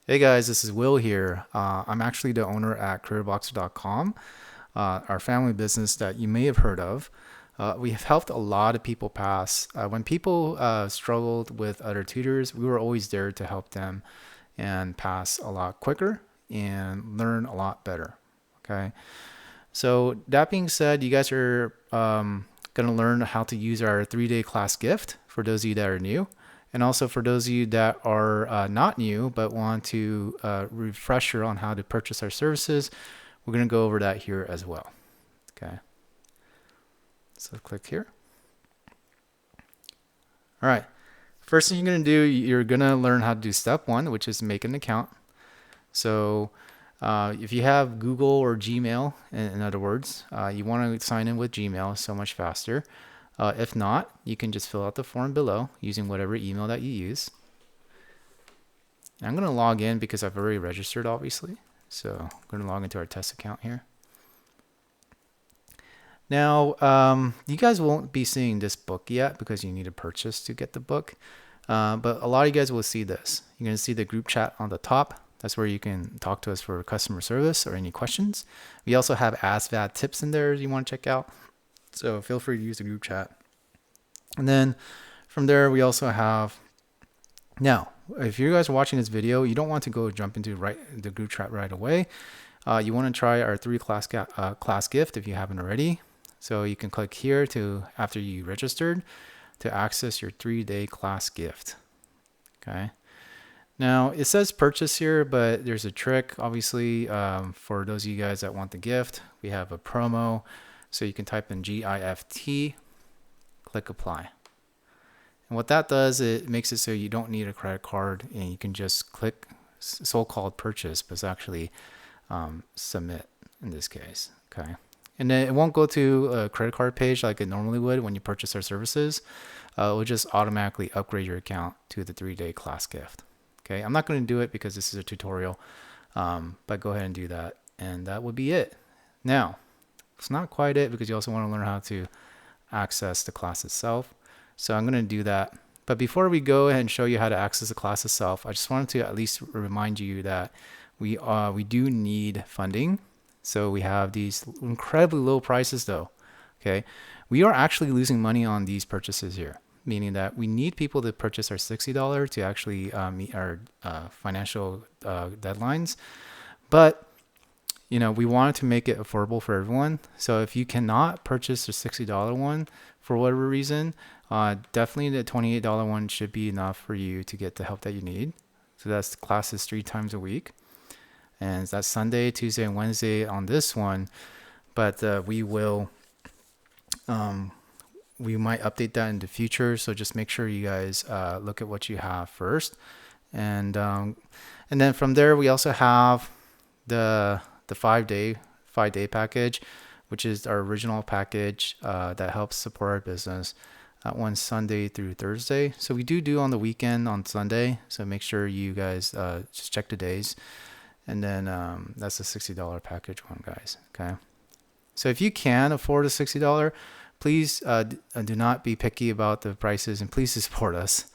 Hey guys, this is Will here. I'm actually the owner at CareerBoxer.com, our family business that you may have heard of. We have helped a lot of people pass. When people struggled with other tutors, we were always there to help them and pass a lot quicker and learn a lot better. Okay. So that being said, you guys are going to learn how to use our 3-day class gift for those of you that are new. And also for those of you that are not new but want to refresher on how to purchase our services, we're going to go over that here as well. Okay. So click here. All right. First thing you're going to do, you're going to learn how to do step one, which is make an account. So if you have Google or Gmail, in other words, you want to sign in with Gmail so much faster. If not, you can just fill out the form below using whatever email that you use. And I'm going to log in because I've already registered, obviously. So I'm going to log into our test account here. Now, you guys won't be seeing this book yet because you need to purchase to get the book. But a lot of you guys will see this. You're going to see the group chat on the top. That's where you can talk to us for customer service or any questions. We also have ASVAB tips in there you want to check out. So feel free to use the group chat. And then from there, we also have, now, if you guys are watching this video, you don't want to go jump into the group chat right away. You want to try our 3-class gift if you haven't already. So you can click here after you registered to access your 3-day class gift. Okay. Now it says purchase here, but there's a trick, obviously, for those of you guys that want the gift. We have a promo. So you can type in GIFT, click apply. And what that does, it makes it so you don't need a credit card and you can just click so-called purchase, but it's actually submit in this case. Okay. And then it won't go to a credit card page like it normally would when you purchase our services. It will just automatically upgrade your account to the 3-day class gift. Okay. I'm not going to do it because this is a tutorial, but go ahead and do that. And that would be it. Now, it's not quite it because you also want to learn how to access the class itself. So I'm going to do that. But before we go ahead and show you how to access the class itself, I just wanted to at least remind you that we do need funding. So we have these incredibly low prices though. Okay. We are actually losing money on these purchases here, meaning that we need people to purchase our $60 to actually meet our financial deadlines. But we wanted to make it affordable for everyone. So if you cannot purchase the $60 one for whatever reason, definitely the $28 one should be enough for you to get the help that you need. So that's classes 3 times a week. And that's Sunday, Tuesday, and Wednesday on this one. But we might update that in the future. So just make sure you guys look at what you have first. And then from there, we also have the 5-day package, which is our original package that helps support our business. That one's Sunday through Thursday. So we do on the weekend on Sunday. So make sure you guys just check the days. And then that's the $60 package one, guys. Okay. So if you can afford a $60, please do not be picky about the prices and please support us.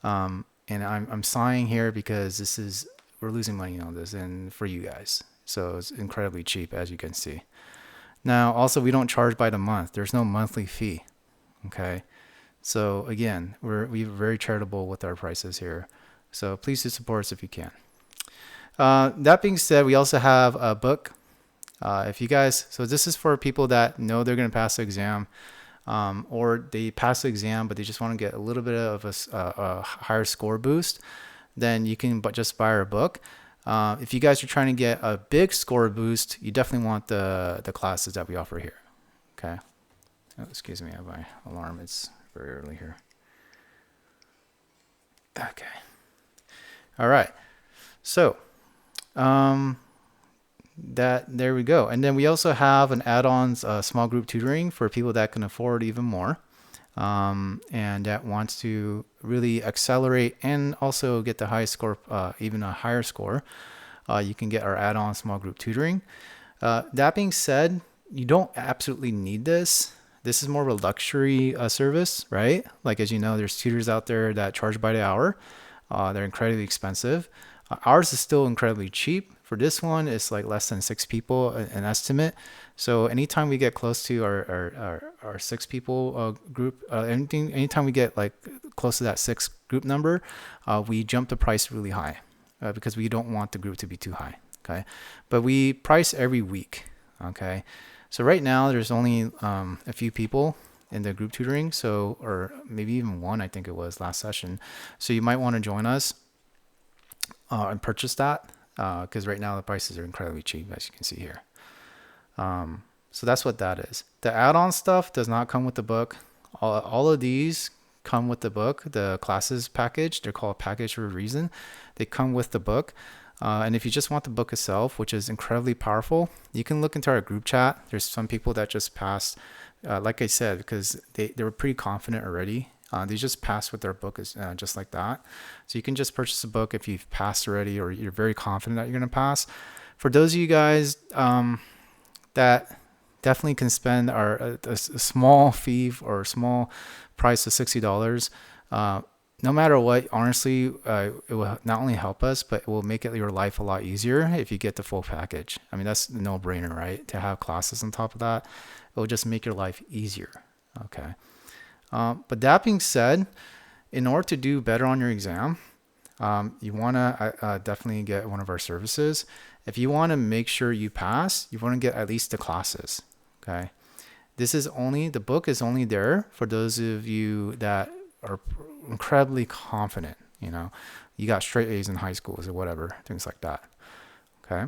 And I'm sighing here because we're losing money on this and for you guys. So it's incredibly cheap, as you can see. Now, also, we don't charge by the month. There's no monthly fee. Okay. So again, we're very charitable with our prices here. So please do support us if you can. That being said, we also have a book. So this is for people that know they're going to pass the exam, or they pass the exam, but they just want to get a little bit of a higher score boost. Then you can just buy our book. If you guys are trying to get a big score boost, you definitely want the classes that we offer here. Okay. Oh, excuse me, I have my alarm. It's very early here. Okay. All right. So there we go. And then we also have an add-ons small group tutoring for people that can afford even more. And that wants to really accelerate and also get the highest score, even a higher score. You can get our add-on small group tutoring. That being said, you don't absolutely need this. This is more of a luxury service, right? Like, as you know, there's tutors out there that charge by the hour. They're incredibly expensive. Ours is still incredibly cheap. For this one, it's like less than 6 people, an estimate. So anytime we get close to our 6 people group, anytime we get like close to that 6 group number, we jump the price really high because we don't want the group to be too high. Okay, but we price every week. Okay, so right now there's only a few people in the group tutoring, so, or maybe even one, I think it was last session. So you might want to join us and purchase that because right now the prices are incredibly cheap, as you can see here. So that's what that is. The add-on stuff does not come with the book. All of these come with the book, the classes package. They're called a package for a reason. They come with the book. And if you just want the book itself, which is incredibly powerful, you can look into our group chat. There's some people that just passed, like I said, because they were pretty confident already. They just passed with their book just like that. So you can just purchase a book if you've passed already or you're very confident that you're going to pass. For those of you guys that definitely can spend a small fee or a small price of $60, no matter what, honestly, it will not only help us, but it will make your life a lot easier if you get the full package. I mean, that's a no-brainer, right? To have classes on top of that, it will just make your life easier. Okay. But that being said, in order to do better on your exam, you want to definitely get one of our services. If you want to make sure you pass, you want to get at least the classes. Okay. The book is only there for those of you that are incredibly confident, you got straight A's in high schools or whatever, things like that. Okay.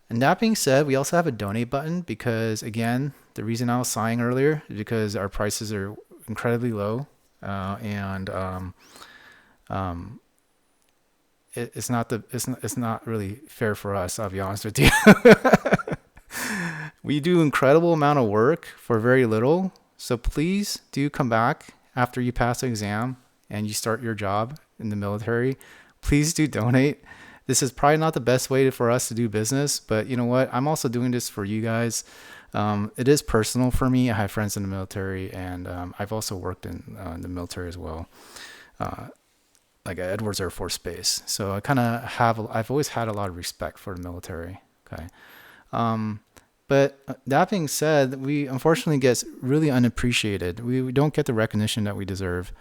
And that being said, we also have a donate button because, again, the reason I was sighing earlier is because our prices are incredibly low, and it's not really fair for us. I'll be honest with you. We do incredible amount of work for very little. So please do come back after you pass the exam and you start your job in the military. Please do donate. This is probably not the best way for us to do business, but you know what? I'm also doing this for you guys. It is personal for me. I have friends in the military, and I've also worked in the military as well, like at Edwards Air Force Base. So I've always had a lot of respect for the military. Okay. But that being said, we unfortunately get really unappreciated. We don't get the recognition that we deserve,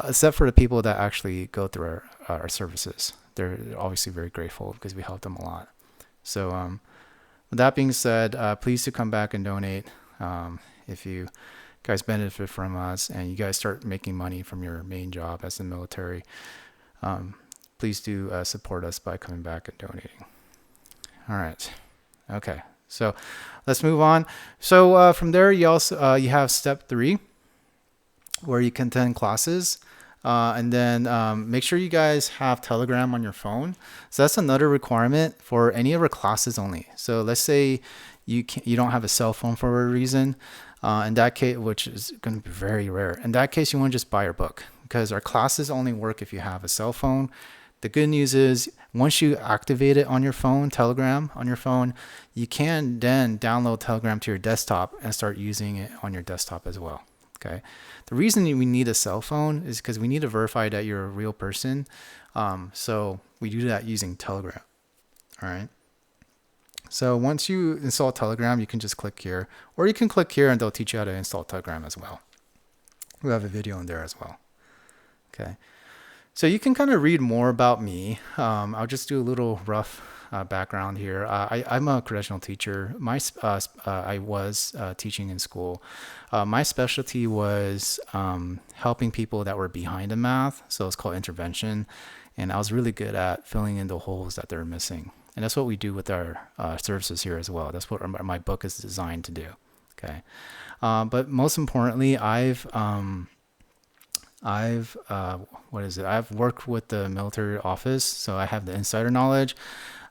except for the people that actually go through our services. They're obviously very grateful because we help them a lot. So with that being said, please do come back and donate if you guys benefit from us and you guys start making money from your main job as the military. Please do support us by coming back and donating. All right. Okay. So let's move on. So from there, you also you have step 3, where you can attend classes, and then make sure you guys have Telegram on your phone. So that's another requirement for any of our classes only. So let's say you don't have a cell phone for a reason. In that case, which is going to be very rare. In that case, you want to just buy our book because our classes only work if you have a cell phone. The good news is once you activate it on your phone, Telegram on your phone, you can then download Telegram to your desktop and start using it on your desktop as well. Okay. The reason we need a cell phone is because we need to verify that you're a real person. So we do that using Telegram. All right. So once you install Telegram, you can just click here, or you can click here and they'll teach you how to install Telegram as well. We have a video in there as well. Okay. So you can kind of read more about me. I'll just do a little rough background here. I'm a correctional teacher. I was teaching in school. My specialty was helping people that were behind in math. So it's called intervention. And I was really good at filling in the holes that they're missing. And that's what we do with our services here as well. That's what my book is designed to do. Okay. But most importantly, I've worked with the military office, so I have the insider knowledge.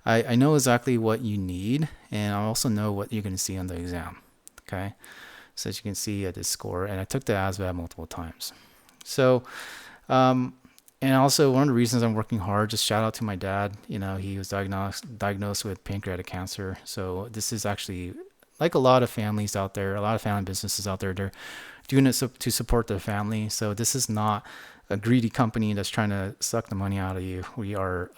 I know exactly what you need, and I also know what you're going to see on the exam. Okay, so as you can see at this score, and I took the ASVAB multiple times. So, and also one of the reasons I'm working hard, just shout out to my dad. He was diagnosed with pancreatic cancer. So this is actually like a lot of families out there, a lot of family businesses out there. They're doing it to support their family. So this is not a greedy company that's trying to suck the money out of you. We are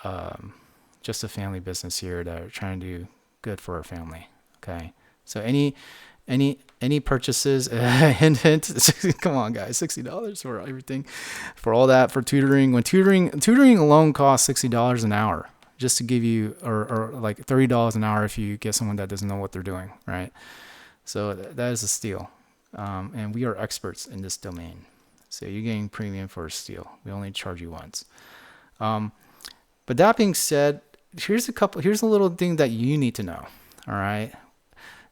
just a family business here that are trying to do good for our family. Okay. So any purchases, hint, hint, come on guys, $60 for everything, for all that, for tutoring. When tutoring alone costs $60 an hour, just to give you, or like $30 an hour if you get someone that doesn't know what they're doing, right? So that is a steal. And we are experts in this domain. So you're getting premium for a steal. We only charge you once. But that being said, here's a little thing that you need to know. All right.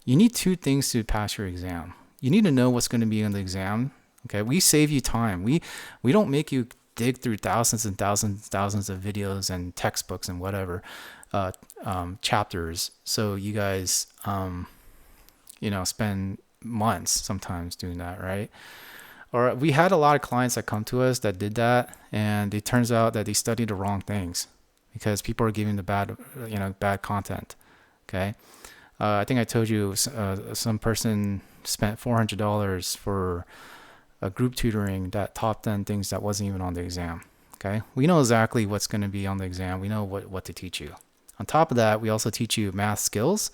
You need two things to pass your exam. You need to know what's going to be on the exam. Okay. We save you time. We don't make you dig through thousands and thousands of videos and textbooks and whatever, chapters. So you guys, spend months sometimes doing that. Right. Or we had a lot of clients that come to us that did that, and it turns out that they studied the wrong things because people are giving the bad content. Okay. I think I told you some person spent $400 for a group tutoring that taught them things that wasn't even on the exam. Okay. We know exactly what's going to be on the exam. We know what to teach you. On top of that, we also teach you math skills,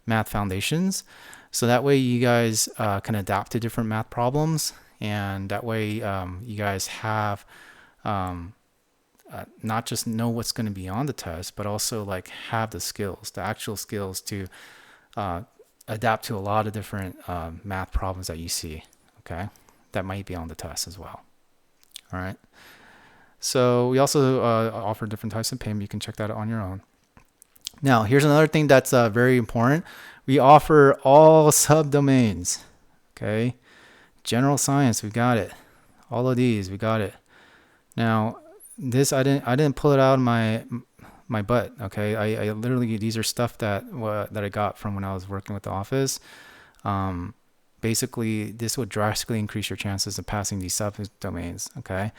math foundations. So that way you guys can adapt to different math problems. And that way you guys have not just know what's going to be on the test, but also like have the skills, the actual skills to adapt to a lot of different math problems that you see, okay, that might be on the test as well. All right. So we also offer different types of payment. You can check that out on your own. Now, here's another thing that's very important. We offer all subdomains, okay? General science, we got it. All of these, we got it. Now, this I didn't pull it out of my butt. Okay, I literally, these are stuff that I got from when I was working with the office. Basically, this would drastically increase your chances of passing these subdomains. Okay,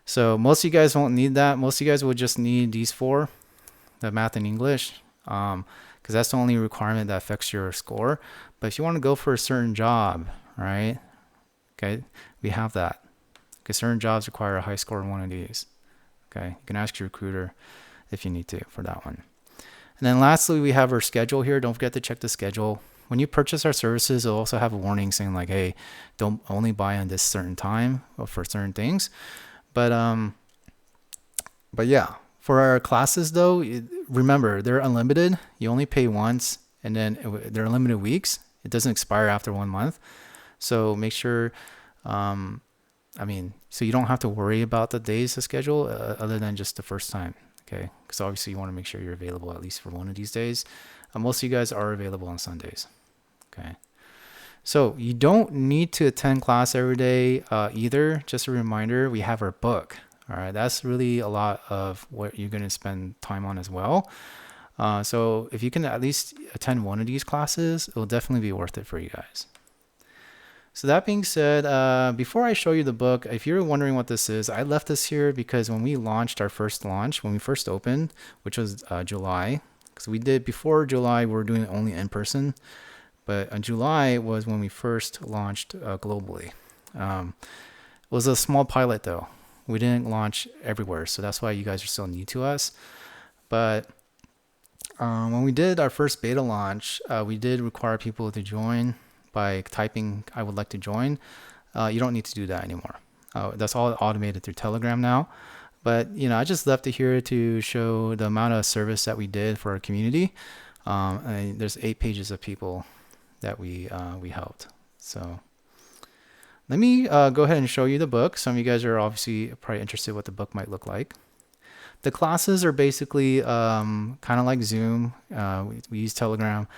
so most of you guys won't need that. Most of you guys would just need these four, the math and English, because that's the only requirement that affects your score. But if you want to go for a certain job, right? Okay, we have that. Because certain jobs require a high score in one of these. Okay, you can ask your recruiter if you need to for that one. And then lastly, we have our schedule here. Don't forget to check the schedule. When you purchase our services, it'll also have a warning saying like, hey, don't only buy on this certain time or for certain things. But yeah, for our classes though, remember, they're unlimited. You only pay once, and then they're limited weeks. It doesn't expire after 1 month. So make sure, so you don't have to worry about the days to schedule other than just the first time. Okay. Because obviously you want to make sure you're available at least for one of these days. Most of you guys are available on Sundays. Okay. So you don't need to attend class every day either. Just a reminder, we have our book. All right. That's really a lot of what you're going to spend time on as well. So if you can at least attend one of these classes, it'll definitely be worth it for you guys. So that being said, before I show you the book, if you're wondering what this is, I left this here because when we launched our first launch, when we first opened, which was July, because we did before July, we were doing it only in person, but July was when we first launched globally. It was a small pilot though. We didn't launch everywhere, so that's why you guys are still new to us. But when we did our first beta launch, we did require people to join by typing I would like to join. You don't need to do that anymore. That's all automated through Telegram now. But I just left it here to show the amount of service that we did for our community. And there's 8 pages of people that we helped. So let me go ahead and show you the book. Some of you guys are obviously probably interested what the book might look like. The classes are basically kind of like Zoom. We use Telegram.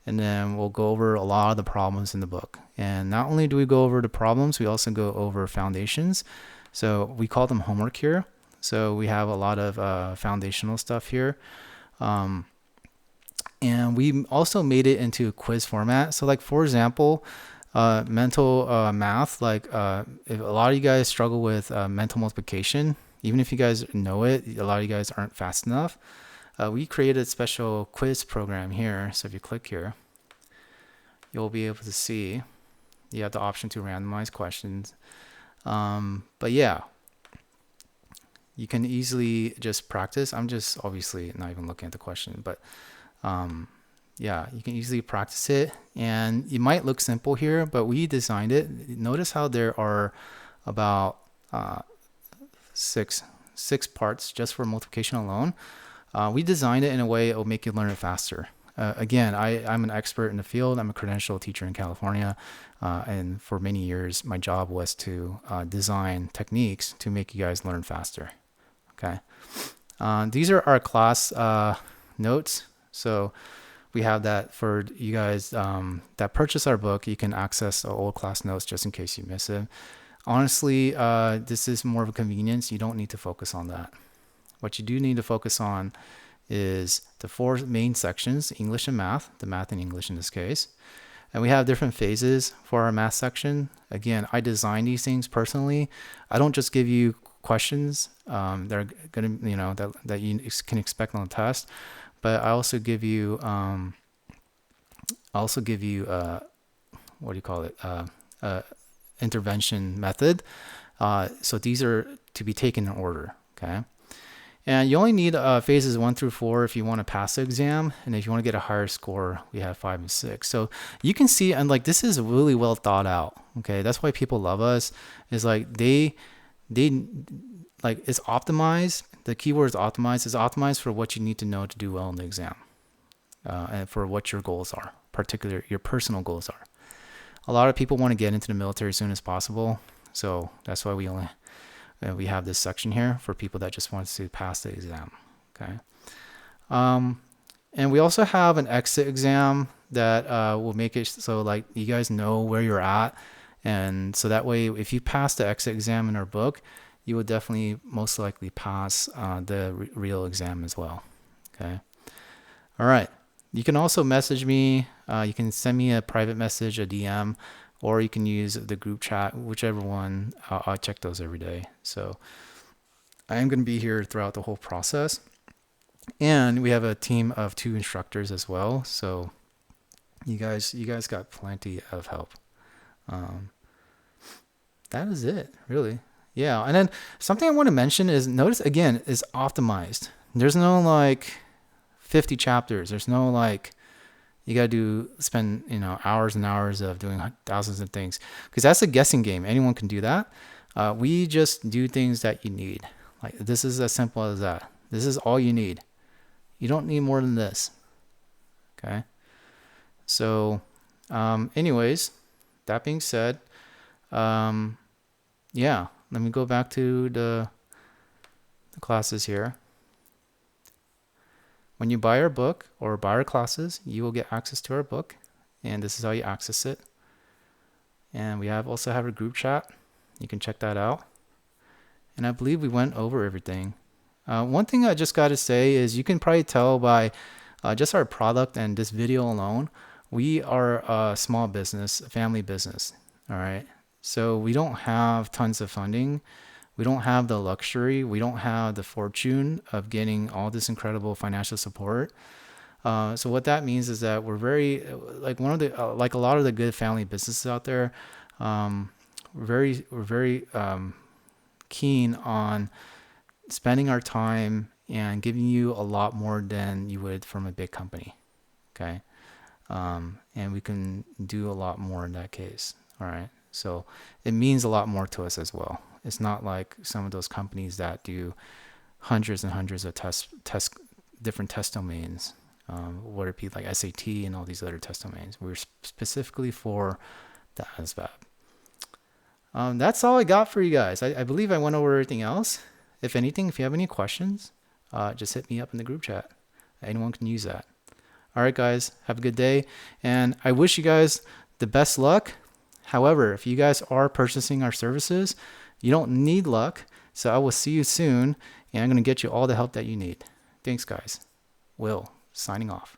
And then we'll go over a lot of the problems in the book. And not only do we go over the problems, we also go over foundations. So we call them homework here. So we have a lot of foundational stuff here. And we also made it into a quiz format. So like, for example, mental math, like if a lot of you guys struggle with mental multiplication, even if you guys know it, a lot of you guys aren't fast enough. We created a special quiz program here. So if you click here, you'll be able to see you have the option to randomize questions. But yeah, you can easily just practice. I'm just obviously not even looking at the question, but yeah, you can easily practice it. And it might look simple here, but we designed it. Notice how there are about six parts just for multiplication alone. We designed it in a way it will make you learn it faster. Again, I'm an expert in the field. I'm a credentialed teacher in California. And for many years, my job was to design techniques to make you guys learn faster. Okay. These are our class notes. So we have that for you guys that purchase our book. You can access our old class notes just in case you miss it. Honestly, this is more of a convenience. You don't need to focus on that. What you do need to focus on is the 4 main sections, English and math, the math and English in this case. And we have different phases for our math section. Again, I design these things personally. I don't just give you questions that are going to, you know, that you can expect on the test, but I also give you, what do you call it? Intervention method. So these are to be taken in order. Okay. And you only need phases 1 through 4 if you want to pass the exam. And if you want to get a higher score, we have 5 and 6. So you can see, and like, this is really well thought out. Okay. That's why people love us, is like they like, it's optimized. The keyword is optimized. It's optimized for what you need to know to do well in the exam, and for what your goals are, particularly your personal goals are. A lot of people want to get into the military as soon as possible. So that's why we have this section here for people that just want to pass the exam. Okay. And we also have an exit exam that will make it so like you guys know where you're at. And so that way, if you pass the exit exam in our book, you will definitely most likely pass the real exam as well. Okay. All right. You can also message me. You can send me a private message, a DM, or you can use the group chat, whichever one. I check those every day. So I am going to be here throughout the whole process. And we have a team of 2 instructors as well. So you guys got plenty of help. That is it, really. Yeah. And then something I want to mention is, notice again, is optimized. There's no like 50 chapters. There's no like, you got to spend, you know, hours and hours of doing thousands of things, because that's a guessing game. Anyone can do that. We just do things that you need. Like, this is as simple as that. This is all you need. You don't need more than this. Okay. So, anyways, that being said, yeah, let me go back to the classes here. When you buy our book or buy our classes, you will get access to our book, and this is how you access it. And we also have a group chat. You can check that out. And I believe we went over everything. One thing I just got to say is, you can probably tell by just our product and this video alone, we are a small business, a family business. All right. So we don't have tons of funding. We don't have the luxury. We don't have the fortune of getting all this incredible financial support. So what that means is that we're very, like like a lot of the good family businesses out there, we're very keen on spending our time and giving you a lot more than you would from a big company. Okay. And we can do a lot more in that case. All right. So it means a lot more to us as well. It's not like some of those companies that do hundreds and hundreds of different test domains, whether it be like SAT and all these other test domains. We're specifically for the ASVAB. That's all I got for you guys. I believe I went over everything else. If anything, if you have any questions, just hit me up in the group chat. Anyone can use that. All right, guys, have a good day. And I wish you guys the best luck. However, if you guys are purchasing our services, you don't need luck. So I will see you soon, and I'm going to get you all the help that you need. Thanks, guys. Will, signing off.